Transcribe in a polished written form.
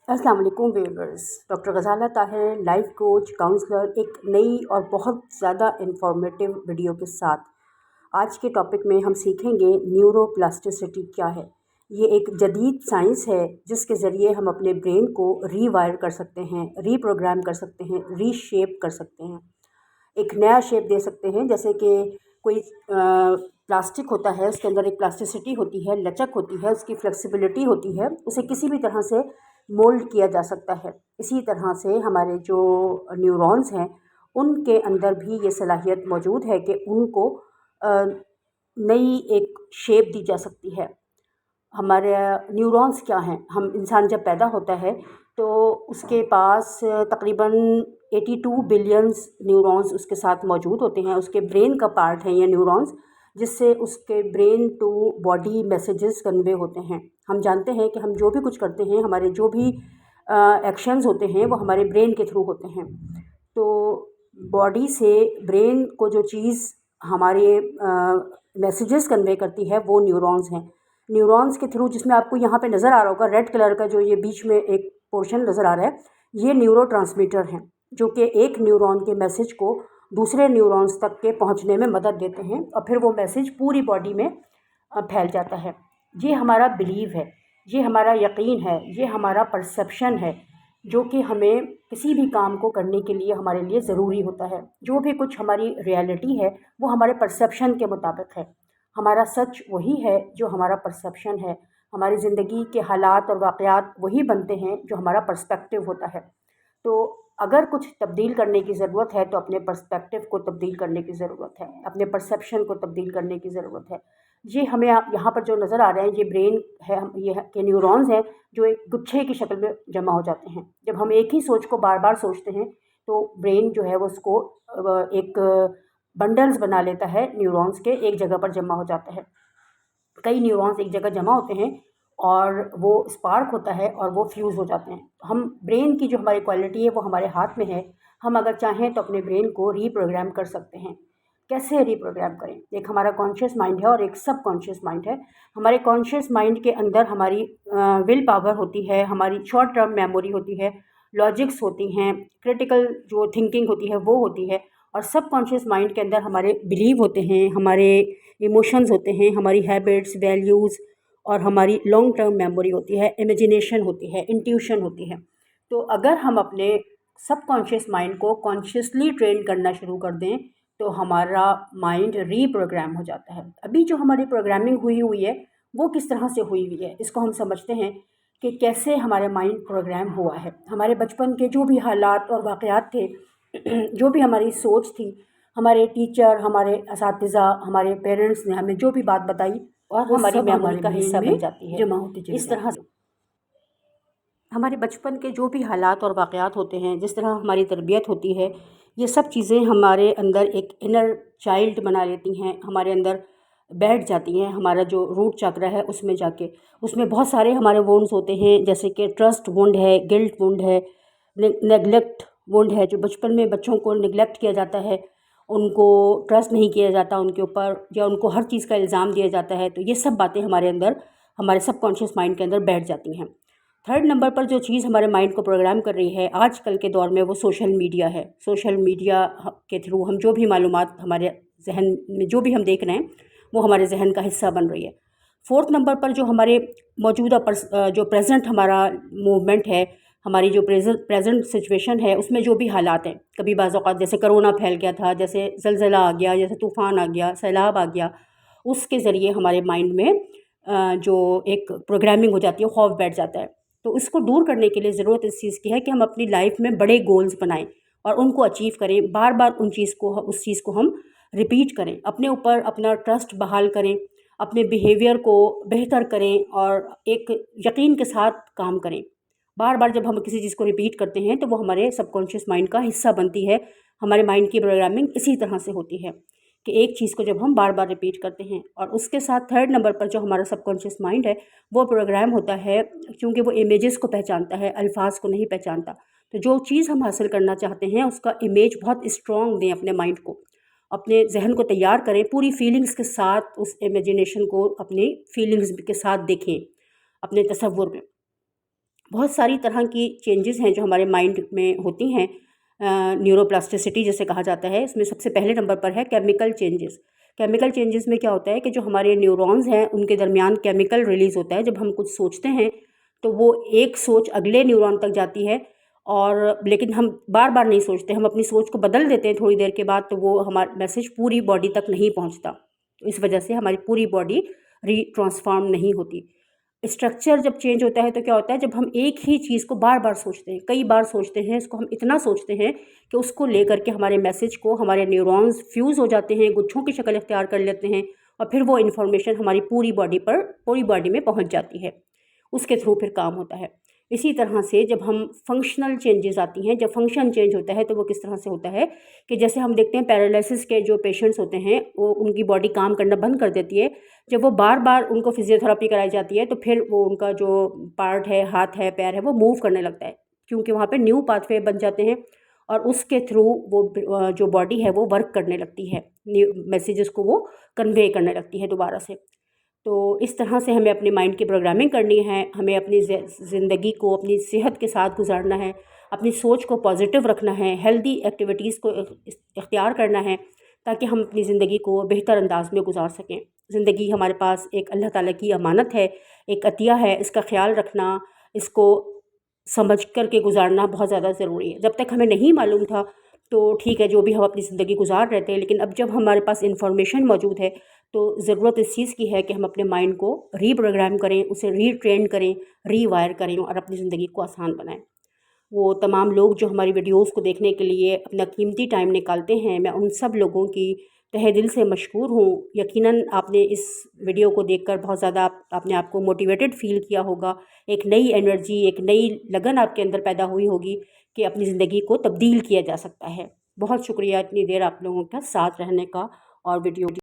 अस्सलाम वालेकुम viewers. Doctor Ghazala Tahir, life coach, counsellor, एक नई और बहुत ज़्यादा इंफॉर्मेटिव वीडियो के साथ आज के टॉपिक में हम सीखेंगे न्यूरोप्लास्टिसिटी क्या है। ये एक जदीद साइंस है जिसके ज़रिए हम अपने ब्रेन को रीवायर कर सकते हैं, रीप्रोग्राम कर सकते हैं, रीशेप कर सकते हैं, एक नया शेप दे सकते हैं। जैसे कि कोई प्लास्टिक होता है, उसके अंदर एक प्लास्टिसिटी होती है, लचक होती है, उसकी फ्लेक्सिबिलिटी होती है, उसे किसी भी तरह से मोल्ड किया जा सकता है। इसी तरह से हमारे जो न्यूरॉन्स हैं उनके अंदर भी ये सलाहियत मौजूद है कि उनको नई एक शेप दी जा सकती है। हमारे न्यूरॉन्स क्या हैं? हम इंसान जब पैदा होता है तो उसके पास तकरीबन 82 बिलियंस न्यूरॉन्स उसके साथ मौजूद होते हैं। उसके ब्रेन का पार्ट है ये न्यूरॉन्स, जिससे उसके brain to body messages convey होते हैं। हम जानते हैं कि हम जो भी कुछ करते हैं, हमारे जो भी एक्शंस होते हैं वो हमारे ब्रेन के थ्रू होते हैं। तो बॉडी से ब्रेन को जो चीज़ हमारे मैसेजेस कन्वे करती है वो न्यूरॉन्स हैं। न्यूरॉन्स के थ्रू, जिसमें आपको यहाँ पे नज़र आ रहा होगा रेड कलर का जो ये बीच में एक पोर्शन नज़र आ रहा है, ये न्यूरोट्रांसमीटर हैं जो कि एक न्यूरॉन के मैसेज को दूसरे न्यूरॉन्स तक के पहुँचने में मदद देते हैं और फिर वो मैसेज पूरी बॉडी में फैल जाता है। ये हमारा बिलीव है, ये हमारा यकीन है, ये हमारा परसेप्शन है जो कि हमें किसी भी काम को करने के लिए हमारे लिए ज़रूरी होता है। जो भी कुछ हमारी रियलिटी है वो हमारे परसेप्शन के मुताबिक है। हमारा सच वही है जो हमारा परसेप्शन है। हमारी ज़िंदगी के हालात और वाक़यात वही बनते हैं जो हमारा पर्सपेक्टिव होता है। तो अगर कुछ तब्दील करने की ज़रूरत है तो अपने पर्सपेक्टिव को तब्दील करने की ज़रूरत है, अपने परसेप्शन को तब्दील करने की ज़रूरत है। ये हमें यहाँ पर जो नज़र आ रहे हैं ये ब्रेन है, ये के न्यूरॉन्स हैं जो एक गुच्छे की शक्ल में जमा हो जाते हैं। जब हम एक ही सोच को बार बार सोचते हैं तो ब्रेन जो है वो उसको एक बंडल्स बना लेता है, न्यूरॉन्स के एक जगह पर जमा हो जाता है। कई न्यूरॉन्स एक जगह जमा होते हैं और वो स्पार्क होता है और वो फ्यूज़ हो जाते हैं। हम ब्रेन की जो हमारी क्वालिटी है वो हमारे हाथ में है। हम अगर चाहें तो अपने ब्रेन को रीप्रोग्राम कर सकते हैं। कैसे रीप्रोग्राम करें? एक हमारा कॉन्शियस माइंड है और एक सब कॉन्शियस माइंड है। हमारे कॉन्शियस माइंड के अंदर हमारी विल पावर होती है, हमारी शॉर्ट टर्म मेमोरी होती है, लॉजिक्स होती हैं, क्रिटिकल जो थिंकिंग होती है वो होती है, और सब कॉन्शियस माइंड के अंदर हमारे बिलीव होते हैं, हमारे इमोशंस होते हैं, हमारी हैबिट्स, वैल्यूज़ और हमारी लॉन्ग टर्म मेमोरी होती है, इमेजिनेशन होती है, इंट्यूशन होती है। तो अगर हम अपने सब कॉन्शियस माइंड को कॉन्शियसली ट्रेन करना शुरू कर दें तो हमारा माइंड रीप्रोग्राम हो जाता है। अभी जो हमारी प्रोग्रामिंग हुई हुई है वो किस तरह से हुई हुई है, इसको हम समझते हैं कि कैसे हमारे माइंड प्रोग्राम हुआ है। हमारे बचपन के जो भी हालात और वाक़यात थे, जो भी हमारी सोच थी, हमारे टीचर, हमारे असातिज़ा, हमारे पेरेंट्स ने हमें जो भी बात बताई और वो हमारी सब मेमोरी हमारे का हिस्सा ब्रेन बन में जाती है। जमा होती चली इस तरह जाती से है। हमारे बचपन के जो भी हालात और वाक़यात होते हैं, जिस तरह हमारी तरबियत होती है, ये सब चीज़ें हमारे अंदर एक इनर चाइल्ड बना लेती हैं, हमारे अंदर बैठ जाती हैं। हमारा जो रूट चक्र है उसमें जाके, उसमें बहुत सारे हमारे वुंड्स होते हैं, जैसे कि ट्रस्ट वुंड है, गिल्ट वुंड है, नेगलेक्ट वुंड है। जो बचपन में बच्चों को निगलेक्ट किया जाता है, उनको ट्रस्ट नहीं किया जाता उनके ऊपर, या उनको हर चीज़ का इल्ज़ाम दिया जाता है, तो ये सब बातें हमारे अंदर, हमारे सबकॉन्शियस माइंड के अंदर बैठ जाती हैं। थर्ड नंबर पर जो चीज़ हमारे माइंड को प्रोग्राम कर रही है आजकल के दौर में, वो सोशल मीडिया है। सोशल मीडिया के थ्रू हम जो भी मालूमात हमारे जहन में जो भी हम देख रहे हैं वो हमारे जहन का हिस्सा बन रही है। फोर्थ नंबर पर जो हमारे मौजूदा जो प्रेजेंट हमारा मूवमेंट है, हमारी जो प्रेजेंट सिचुएशन है, उसमें जो भी हालात हैं, कभी बाज़ औक़ात जैसे करोना फैल गया था, जैसे ज़लज़ला आ गया, जैसे तूफ़ान आ गया, सैलाब आ गया, उसके ज़रिए हमारे माइंड में जो एक प्रोग्रामिंग हो जाती है, खौफ बैठ जाता है। तो इसको दूर करने के लिए ज़रूरत इस चीज़ की है कि हम अपनी लाइफ में बड़े गोल्स बनाएं और उनको अचीव करें। बार बार उस चीज़ को हम रिपीट करें, अपने ऊपर अपना ट्रस्ट बहाल करें, अपने बिहेवियर को बेहतर करें और एक यकीन के साथ काम करें। बार बार जब हम किसी चीज़ को रिपीट करते हैं तो वो हमारे सबकॉन्शियस माइंड का हिस्सा बनती है। हमारे माइंड की प्रोग्रामिंग इसी तरह से होती है कि एक चीज़ को जब हम बार बार रिपीट करते हैं, और उसके साथ थर्ड नंबर पर जो हमारा सबकॉन्शियस माइंड है वो प्रोग्राम होता है, क्योंकि वो इमेजेस को पहचानता है, अल्फाज को नहीं पहचानता। तो जो चीज़ हम हासिल करना चाहते हैं उसका इमेज बहुत स्ट्रॉन्ग दें अपने माइंड को, अपने जहन को तैयार करें, पूरी फीलिंग्स के साथ उस इमेजिनेशन को अपनी फीलिंग्स के साथ देखें अपने तसव्वुर में। बहुत सारी तरह की चेंजेस हैं जो हमारे माइंड में होती हैं। न्यूरोप्लास्टिसिटी जिसे कहा जाता है, इसमें सबसे पहले नंबर पर है केमिकल चेंजेस। केमिकल चेंजेस में क्या होता है कि जो हमारे न्यूरॉन्स हैं उनके दरमियान केमिकल रिलीज़ होता है। जब हम कुछ सोचते हैं तो वो एक सोच अगले न्यूरॉन तक जाती है, और लेकिन हम बार बार नहीं सोचते, हम अपनी सोच को बदल देते हैं थोड़ी देर के बाद, तो वो हमारा मैसेज पूरी बॉडी तक नहीं पहुंचता। तो इस वजह से हमारी पूरी बॉडी रीट्रांसफॉर्म नहीं होती। स्ट्रक्चर जब चेंज होता है तो क्या होता है, जब हम एक ही चीज़ को बार बार सोचते हैं, कई बार सोचते हैं, इसको हम इतना सोचते हैं कि उसको लेकर के हमारे मैसेज को हमारे न्यूरॉन्स फ्यूज़ हो जाते हैं, गुच्छों की शक्ल इख्तियार कर लेते हैं, और फिर वो इन्फॉर्मेशन हमारी पूरी बॉडी में पहुंच जाती है, उसके थ्रू फिर काम होता है। इसी तरह से जब हम फंक्शनल चेंजेस आती हैं, जब फंक्शन चेंज होता है तो वो किस तरह से होता है कि जैसे हम देखते हैं पैरालिसिस के जो पेशेंट्स होते हैं वो उनकी बॉडी काम करना बंद कर देती है। जब वो बार बार उनको फिजियोथेरेपी कराई जाती है तो फिर वो उनका जो पार्ट है, हाथ है, पैर है, वो मूव करने लगता है, क्योंकि वहाँ पे न्यू पाथवे बन जाते हैं, और उसके थ्रू वो जो बॉडी है वो वर्क करने लगती है, न्यू मैसेजेस को वो कन्वे करने लगती है दोबारा से। तो इस तरह से हमें अपने माइंड की प्रोग्रामिंग करनी है, हमें अपनी ज़िंदगी को अपनी सेहत के साथ गुजारना है, अपनी सोच को पॉजिटिव रखना है, हेल्दी एक्टिविटीज़ को इख्तियार करना है, ताकि हम अपनी ज़िंदगी को बेहतर अंदाज में गुजार सकें। ज़िंदगी हमारे पास एक अल्लाह ताला की अमानत है, एक अतिया है, इसका ख्याल रखना, इसको समझ कर के गुजारना बहुत ज़्यादा ज़रूरी है। जब तक हमें नहीं मालूम था तो ठीक है, जो भी हम अपनी ज़िंदगी गुजार रहे थे, लेकिन अब जब हमारे पास इन्फॉर्मेशन मौजूद है तो ज़रूरत इस चीज़ की है कि हम अपने माइंड को रीप्रोग्राम करें, उसे रीट्रेन करें, रीवायर करें, और अपनी ज़िंदगी को आसान बनाएं। वो तमाम लोग जो हमारी वीडियोस को देखने के लिए अपना कीमती टाइम निकालते हैं, मैं उन सब लोगों की तहे दिल से मशकूर हूँ। यकीनन आपने इस वीडियो को देखकर बहुत ज़्यादा आपने आपको मोटिवेटेड फ़ील किया होगा, एक नई एनर्जी, एक नई लगन आपके अंदर पैदा हुई होगी कि अपनी ज़िंदगी को तब्दील किया जा सकता है। बहुत शुक्रिया इतनी देर आप लोगों का साथ रहने का और वीडियो